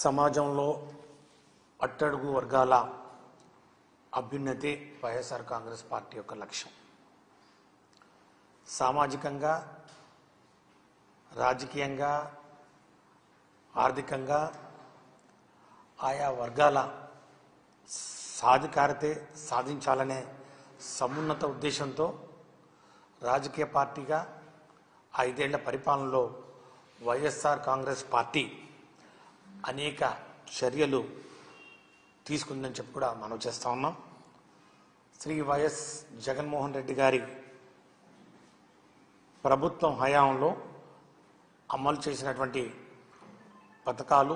సమాజంలో అట్టడుగు వర్గాల అభ్యున్నతి వైఎస్ఆర్ కాంగ్రెస్ పార్టీ యొక్క లక్ష్యం. సామాజికంగా, రాజకీయంగా, ఆర్థికంగా ఆయా వర్గాల సాధికారతే సాధించాలనే సమున్నత ఉద్దేశంతో రాజకీయ పార్టీగా 5 ఏళ్ల పరిపాలనలో వైఎస్ఆర్ కాంగ్రెస్ పార్టీ అనేక చర్యలు తీసుకుందని చెప్పి కూడా మనం చేస్తూ ఉన్నాం. శ్రీ వైఎస్ జగన్మోహన్ రెడ్డి గారి ప్రభుత్వం హయాంలో అమలు చేసినటువంటి పథకాలు,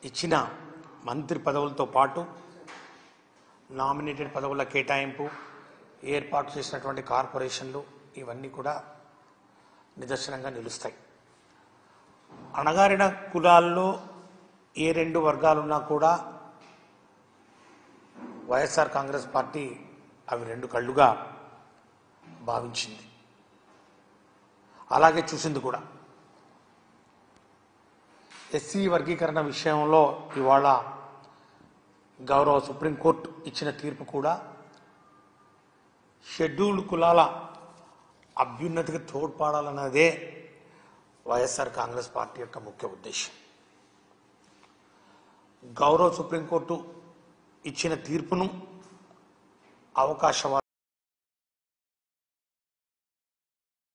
ఇచ్చిన మంత్రి పదవులతో పాటు నామినేటెడ్ పదవుల కేటాయింపు, ఏర్పాటు చేసినటువంటి కార్పొరేషన్లు ఇవన్నీ కూడా నిదర్శనంగా నిలుస్తాయి. అణగారిన కులాల్లో ఏ 2 వర్గాలున్నా కూడా వైఎస్ఆర్ కాంగ్రెస్ పార్టీ అవి 2 కళ్ళుగా భావించింది, అలాగే చూసింది కూడా. ఎస్సీ వర్గీకరణ విషయంలో ఇవాళ గౌరవ సుప్రీంకోర్టు ఇచ్చిన తీర్పు కూడా షెడ్యూల్డ్ కులాల అభ్యున్నతికి తోడ్పడాలన్నదే వైఎస్ఆర్ కాంగ్రెస్ పార్టీ యొక్క ముఖ్య ఉద్దేశం. గౌరవ సుప్రీంకోర్టు ఇచ్చిన తీర్పును అవకాశవాద